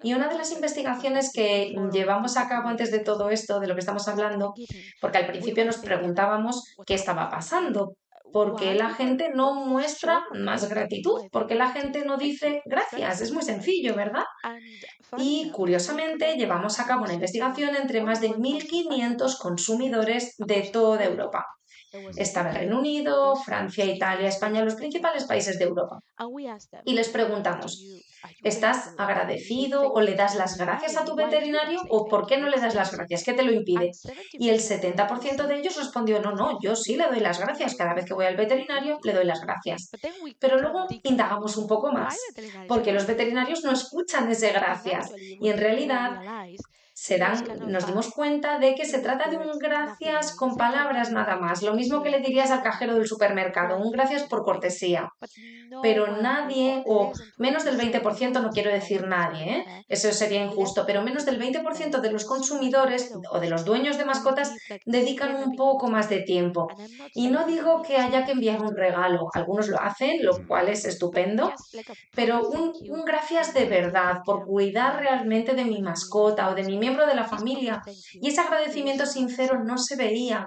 Y una de las investigaciones que llevamos a cabo antes de todo esto, de lo que estamos hablando, porque al principio nos preguntábamos qué estaba pasando. ¿Por qué la gente no muestra más gratitud? ¿Por qué la gente no dice gracias? Es muy sencillo, ¿verdad? Y curiosamente llevamos a cabo una investigación entre más de 1.500 consumidores de toda Europa. Estaba el Reino Unido, Francia, Italia, España, los principales países de Europa. Y les preguntamos, ¿estás agradecido o le das las gracias a tu veterinario, o por qué no le das las gracias? ¿Qué te lo impide? Y el 70% de ellos respondió, no, yo sí le doy las gracias. Cada vez que voy al veterinario le doy las gracias. Pero luego indagamos un poco más, porque los veterinarios no escuchan ese gracias. Y en realidad nos dimos cuenta de que se trata de un gracias con palabras nada más, lo mismo que le dirías al cajero del supermercado, un gracias por cortesía. Pero nadie, o menos del 20%, no quiero decir nadie, eso sería injusto, pero menos del 20% de los consumidores o de los dueños de mascotas dedican un poco más de tiempo. Y no digo que haya que enviar un regalo, algunos lo hacen, lo cual es estupendo, pero un gracias de verdad por cuidar realmente de mi mascota o de mi miembro de la familia. Y ese agradecimiento sincero no se veía.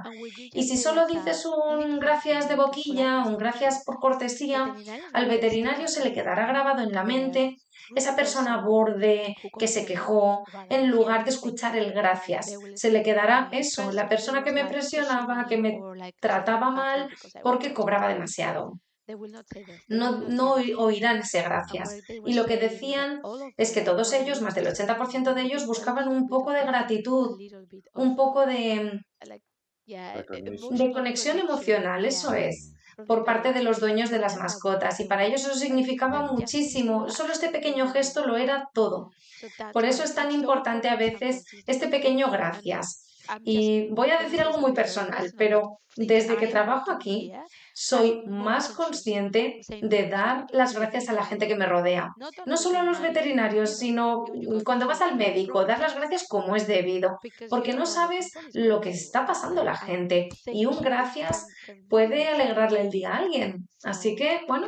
Y si solo dices un gracias de boquilla, un gracias por cortesía, al veterinario se le quedará grabado en la mente esa persona borde que se quejó, en lugar de escuchar el gracias. Se le quedará eso, la persona que me presionaba, que me trataba mal porque cobraba demasiado. No oirán ese gracias. Y lo que decían es que todos ellos, más del 80% de ellos, buscaban un poco de gratitud, un poco de conexión emocional, eso es, por parte de los dueños de las mascotas. Y para ellos eso significaba muchísimo. Solo este pequeño gesto lo era todo. Por eso es tan importante a veces este pequeño gracias. Y voy a decir algo muy personal, pero desde que trabajo aquí, soy más consciente de dar las gracias a la gente que me rodea. No solo a los veterinarios, sino cuando vas al médico, dar las gracias como es debido, porque no sabes lo que está pasando la gente, y un gracias puede alegrarle el día a alguien. Así que, bueno,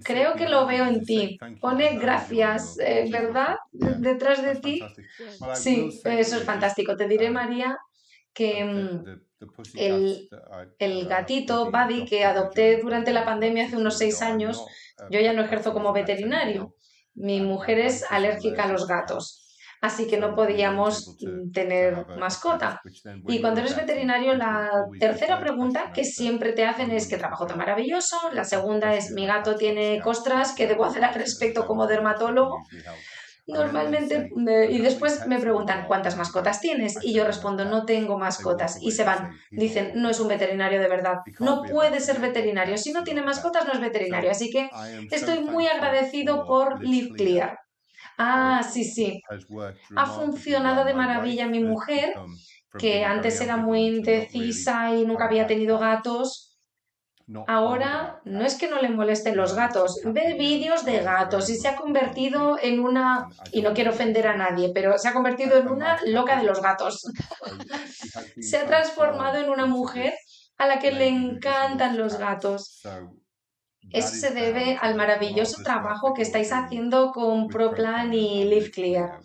creo que lo veo en ti. Pone gracias, ¿verdad? Detrás de ti. Sí, eso es fantástico. Te diré, María, que el gatito Buddy que adopté durante la pandemia hace unos 6 años, yo ya no ejerzo como veterinario. Mi mujer es alérgica a los gatos, así que no podíamos tener mascota. Y cuando eres veterinario, la tercera pregunta que siempre te hacen es ¿qué trabajo tan maravilloso? La segunda es ¿mi gato tiene costras? ¿Qué debo hacer al respecto como dermatólogo? Normalmente, y después me preguntan ¿cuántas mascotas tienes? Y yo respondo no tengo mascotas, y se van. Dicen no es un veterinario de verdad, no puede ser veterinario, si no tiene mascotas no es veterinario. Así que estoy muy agradecido por Live Clear. Sí, ha funcionado de maravilla. Mi mujer, que antes era muy indecisa y nunca había tenido gatos, ahora no es que no le molesten los gatos, ve vídeos de gatos y se ha convertido en una, y no quiero ofender a nadie, pero se ha convertido en una loca de los gatos. Se ha transformado en una mujer a la que le encantan los gatos. Eso se debe al maravilloso trabajo que estáis haciendo con ProPlan y LiveClear.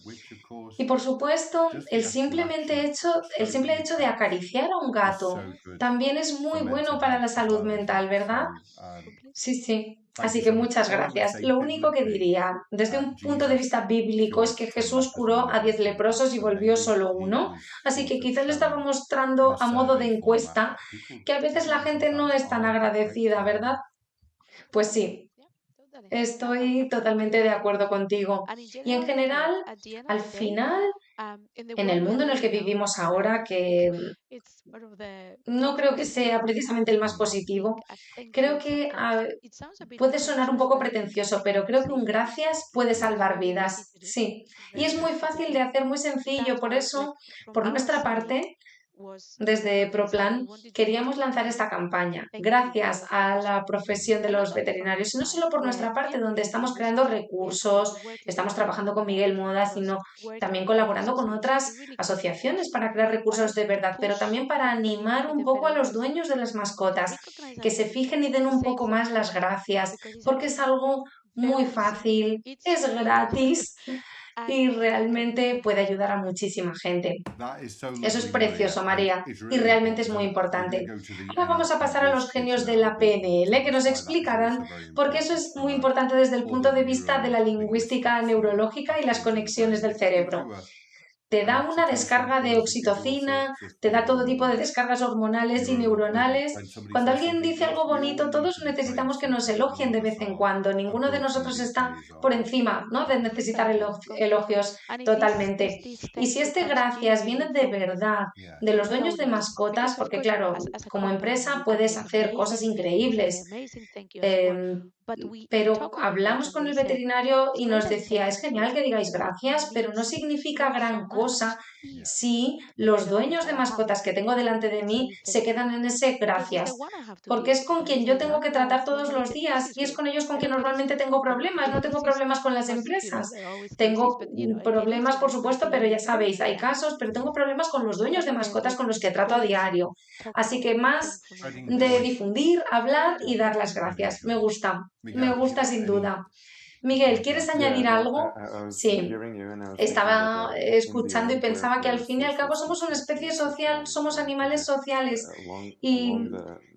Y por supuesto, el simple hecho de acariciar a un gato también es muy bueno para la salud mental, ¿verdad? Sí, sí. Así que muchas gracias. Lo único que diría, desde un punto de vista bíblico, es que Jesús curó a 10 leprosos y volvió solo uno. Así que quizás le estaba mostrando a modo de encuesta que a veces la gente no es tan agradecida, ¿verdad? Pues sí, estoy totalmente de acuerdo contigo. Y en general, al final, en el mundo en el que vivimos ahora, que no creo que sea precisamente el más positivo, creo que puede sonar un poco pretencioso, pero creo que un gracias puede salvar vidas. Sí, y es muy fácil de hacer, muy sencillo. Por eso, por nuestra parte, desde ProPlan queríamos lanzar esta campaña gracias a la profesión de los veterinarios, y no solo por nuestra parte, donde estamos creando recursos, estamos trabajando con Miguel Moda, sino también colaborando con otras asociaciones para crear recursos de verdad, pero también para animar un poco a los dueños de las mascotas, que se fijen y den un poco más las gracias, porque es algo muy fácil, es gratis y realmente puede ayudar a muchísima gente. Eso es precioso, María, y realmente es muy importante. Ahora vamos a pasar a los genios de la PNL, que nos explicarán, porque eso es muy importante desde el punto de vista de la lingüística neurológica y las conexiones del cerebro. Te da una descarga de oxitocina, te da todo tipo de descargas hormonales y neuronales. Cuando alguien dice algo bonito, todos necesitamos que nos elogien de vez en cuando. Ninguno de nosotros está por encima, ¿no?, de necesitar elogios totalmente. Y si este gracias viene de verdad de los dueños de mascotas, porque claro, como empresa puedes hacer cosas increíbles, pero hablamos con el veterinario y nos decía, es genial que digáis gracias, pero no significa gran cosa si los dueños de mascotas que tengo delante de mí se quedan en ese gracias, porque es con quien yo tengo que tratar todos los días y es con ellos con quien normalmente tengo problemas. No tengo problemas con las empresas, tengo problemas, por supuesto, pero ya sabéis, hay casos, pero tengo problemas con los dueños de mascotas con los que trato a diario. Así que más de difundir, hablar y dar las gracias. Me gusta sin duda. Miguel, ¿quieres añadir algo? Sí, estaba escuchando y pensaba que al fin y al cabo somos una especie social, somos animales sociales y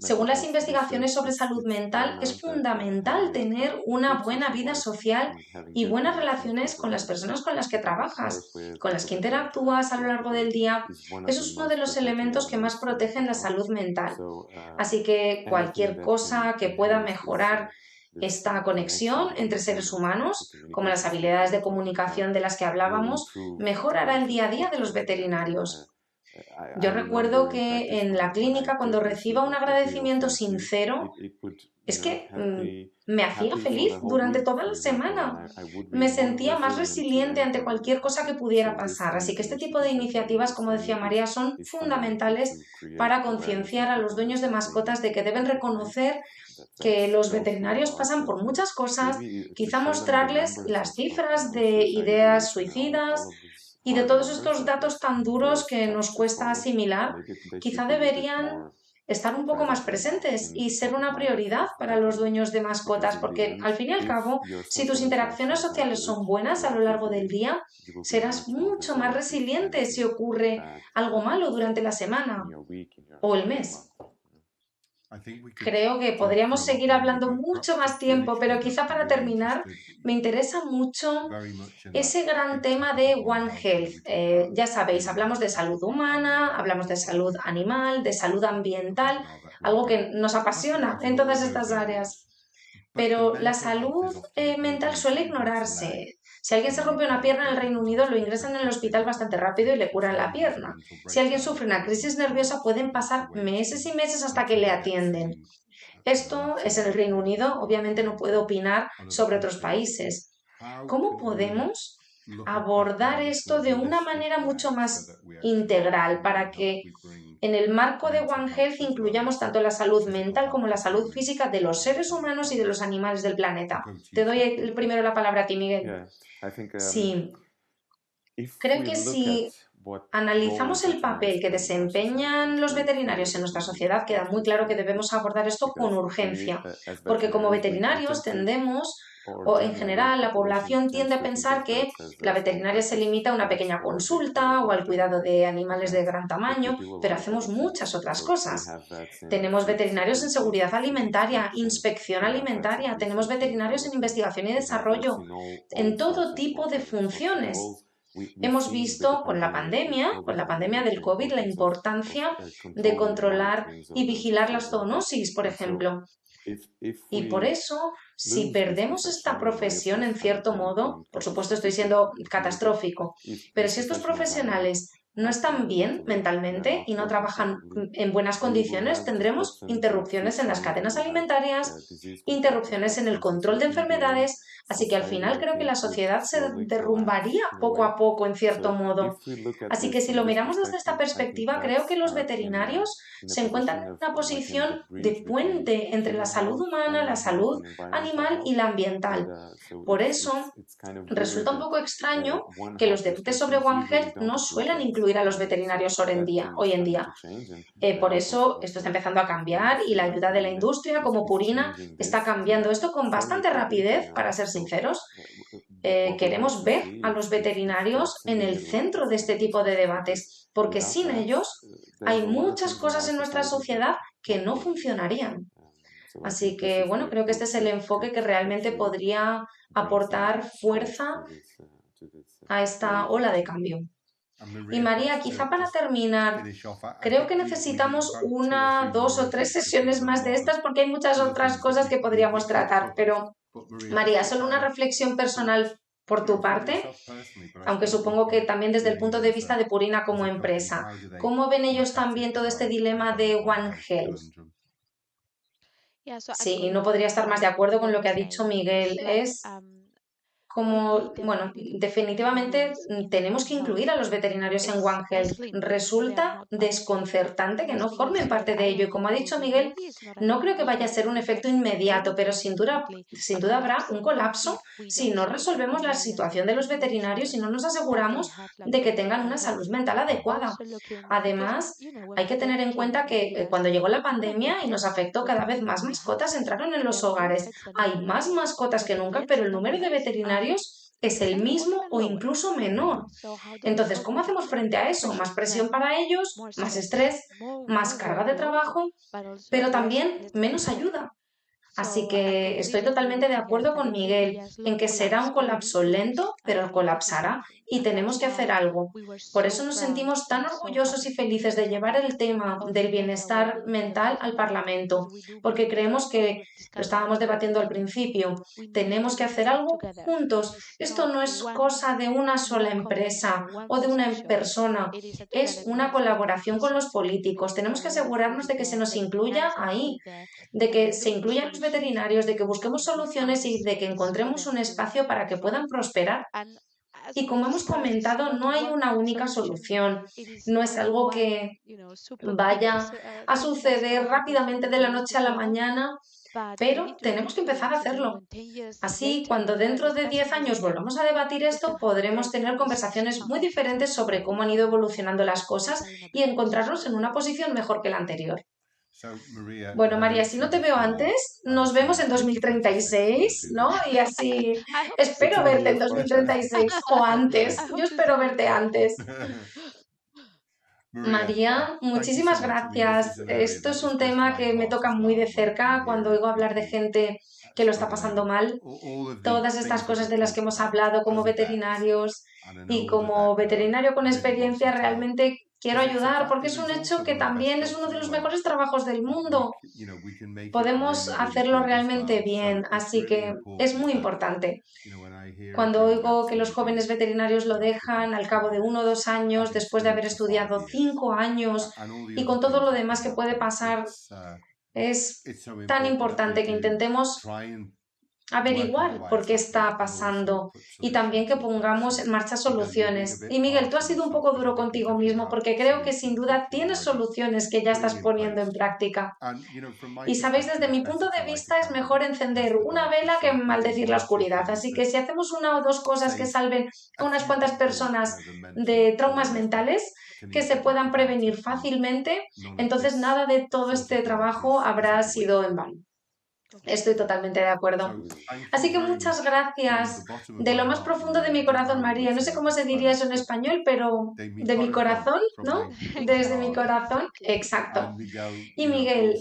según las investigaciones sobre salud mental es fundamental tener una buena vida social y buenas relaciones con las personas con las que trabajas, con las que interactúas a lo largo del día. Eso es uno de los elementos que más protegen la salud mental. Así que cualquier cosa que pueda mejorar esta conexión entre seres humanos, como las habilidades de comunicación de las que hablábamos, mejorará el día a día de los veterinarios. Yo recuerdo que en la clínica, cuando reciba un agradecimiento sincero, es que me hacía feliz durante toda la semana. Me sentía más resiliente ante cualquier cosa que pudiera pasar. Así que este tipo de iniciativas, como decía María, son fundamentales para concienciar a los dueños de mascotas de que deben reconocer que los veterinarios pasan por muchas cosas, quizá mostrarles las cifras de ideas suicidas y de todos estos datos tan duros que nos cuesta asimilar. Quizá deberían estar un poco más presentes y ser una prioridad para los dueños de mascotas, porque al fin y al cabo, si tus interacciones sociales son buenas a lo largo del día, serás mucho más resiliente si ocurre algo malo durante la semana o el mes. Creo que podríamos seguir hablando mucho más tiempo, pero quizá para terminar, me interesa mucho ese gran tema de One Health. Ya sabéis, hablamos de salud humana, hablamos de salud animal, de salud ambiental, algo que nos apasiona en todas estas áreas. Pero la salud mental suele ignorarse. Si alguien se rompe una pierna en el Reino Unido, lo ingresan en el hospital bastante rápido y le curan la pierna. Si alguien sufre una crisis nerviosa, pueden pasar meses y meses hasta que le atienden. Esto es en el Reino Unido, obviamente no puedo opinar sobre otros países. ¿Cómo podemos abordar esto de una manera mucho más integral para que en el marco de One Health incluyamos tanto la salud mental como la salud física de los seres humanos y de los animales del planeta? Te doy primero la palabra a ti, Miguel. Sí, creo que si analizamos el papel que desempeñan los veterinarios en nuestra sociedad, queda muy claro que debemos abordar esto con urgencia, porque como veterinarios tendemos, o en general la población tiende a pensar que la veterinaria se limita a una pequeña consulta o al cuidado de animales de gran tamaño, pero hacemos muchas otras cosas. Tenemos veterinarios en seguridad alimentaria, inspección alimentaria, tenemos veterinarios en investigación y desarrollo, en todo tipo de funciones. Hemos visto con la pandemia del COVID, la importancia de controlar y vigilar las zoonosis, por ejemplo. Y por eso, si perdemos esta profesión en cierto modo, por supuesto estoy siendo catastrófico, pero si estos profesionales no están bien mentalmente y no trabajan en buenas condiciones, tendremos interrupciones en las cadenas alimentarias, interrupciones en el control de enfermedades, así que al final creo que la sociedad se derrumbaría poco a poco en cierto modo. Así que si lo miramos desde esta perspectiva, creo que los veterinarios se encuentran en una posición de puente entre la salud humana, la salud animal y la ambiental. Por eso, resulta un poco extraño que los debates sobre One Health no suelen incluir a los veterinarios hoy en día. Por eso esto está empezando a cambiar y la ayuda de la industria como Purina está cambiando esto con bastante rapidez, para ser sinceros. Queremos ver a los veterinarios en el centro de este tipo de debates, porque sin ellos hay muchas cosas en nuestra sociedad que no funcionarían. Así que, bueno, creo que este es el enfoque que realmente podría aportar fuerza a esta ola de cambio. Y María, quizá para terminar, creo que necesitamos 1, 2 o 3 sesiones más de estas porque hay muchas otras cosas que podríamos tratar. Pero, María, solo una reflexión personal por tu parte, aunque supongo que también desde el punto de vista de Purina como empresa. ¿Cómo ven ellos también todo este dilema de One Health? Sí, y no podría estar más de acuerdo con lo que ha dicho Miguel. Es como, bueno, definitivamente tenemos que incluir a los veterinarios en One Health. Resulta desconcertante que no formen parte de ello. Y como ha dicho Miguel, no creo que vaya a ser un efecto inmediato, pero sin duda habrá un colapso si no resolvemos la situación de los veterinarios y no nos aseguramos de que tengan una salud mental adecuada. Además, hay que tener en cuenta que cuando llegó la pandemia y nos afectó, cada vez más mascotas entraron en los hogares. Hay más mascotas que nunca, pero el número de veterinarios es el mismo o incluso menor. Entonces, ¿cómo hacemos frente a eso? Más presión para ellos, más estrés, más carga de trabajo, pero también menos ayuda. Así que estoy totalmente de acuerdo con Miguel en que será un colapso lento, pero colapsará y tenemos que hacer algo. Por eso nos sentimos tan orgullosos y felices de llevar el tema del bienestar mental al Parlamento, porque creemos que, lo estábamos debatiendo al principio, tenemos que hacer algo juntos. Esto no es cosa de una sola empresa o de una persona, es una colaboración con los políticos. Tenemos que asegurarnos de que se nos incluya ahí, de que se incluyan los veterinarios, de que busquemos soluciones y de que encontremos un espacio para que puedan prosperar. Y como hemos comentado, no hay una única solución, no es algo que vaya a suceder rápidamente de la noche a la mañana, pero tenemos que empezar a hacerlo. Así, cuando dentro de 10 años volvamos a debatir esto, podremos tener conversaciones muy diferentes sobre cómo han ido evolucionando las cosas y encontrarnos en una posición mejor que la anterior. Bueno, María, si no te veo antes, nos vemos en 2036, ¿no? Y así espero verte en 2036 o antes. Yo espero verte antes. María, muchísimas gracias. Esto es un tema que me toca muy de cerca cuando oigo hablar de gente que lo está pasando mal. Todas estas cosas de las que hemos hablado como veterinarios y como veterinario con experiencia, realmente quiero ayudar porque es un hecho que también es uno de los mejores trabajos del mundo. Podemos hacerlo realmente bien, así que es muy importante. Cuando oigo que los jóvenes veterinarios lo dejan al cabo de 1 o 2 años, después de haber estudiado 5 años y con todo lo demás que puede pasar, es tan importante que intentemos averiguar por qué está pasando y también que pongamos en marcha soluciones. Y Miguel, tú has sido un poco duro contigo mismo porque creo que sin duda tienes soluciones que ya estás poniendo en práctica. Y sabéis, desde mi punto de vista es mejor encender una vela que maldecir la oscuridad. Así que si hacemos una o dos cosas que salven a unas cuantas personas de traumas mentales que se puedan prevenir fácilmente, entonces nada de todo este trabajo habrá sido en vano. Estoy totalmente de acuerdo. Así que muchas gracias de lo más profundo de mi corazón, María. No sé cómo se diría eso en español, pero de mi corazón, ¿no? Desde mi corazón, exacto. Y Miguel,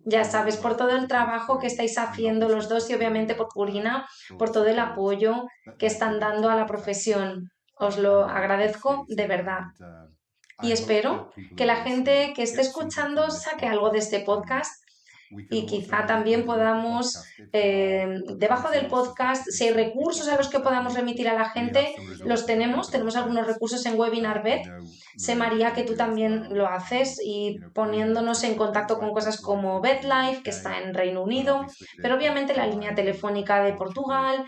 ya sabes, por todo el trabajo que estáis haciendo los dos y obviamente por Purina, por todo el apoyo que están dando a la profesión. Os lo agradezco de verdad. Y espero que la gente que esté escuchando saque algo de este podcast. Y quizá también podamos, debajo del podcast, si hay recursos a los que podamos remitir a la gente, los tenemos algunos recursos en WebinarBet. Sé, María, que tú también lo haces y poniéndonos en contacto con cosas como BetLife, que está en Reino Unido, pero obviamente la línea telefónica de Portugal.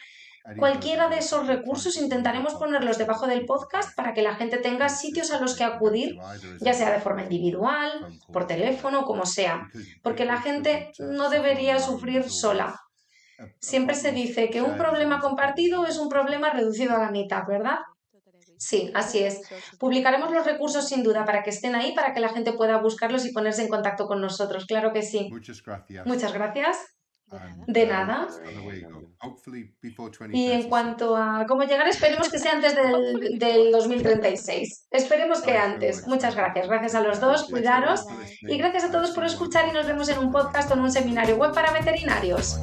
Cualquiera de esos recursos intentaremos ponerlos debajo del podcast para que la gente tenga sitios a los que acudir, ya sea de forma individual, por teléfono, como sea, porque la gente no debería sufrir sola. Siempre se dice que un problema compartido es un problema reducido a la mitad, ¿verdad? Sí, así es. Publicaremos los recursos sin duda para que estén ahí, para que la gente pueda buscarlos y ponerse en contacto con nosotros. Claro que sí. Muchas gracias. De nada. Y en cuanto a cómo llegar, esperemos que sea antes del 2036. Esperemos que antes. Muchas gracias. Gracias a los dos, cuidaros. Y gracias a todos por escuchar y nos vemos en un podcast o en un seminario web para veterinarios.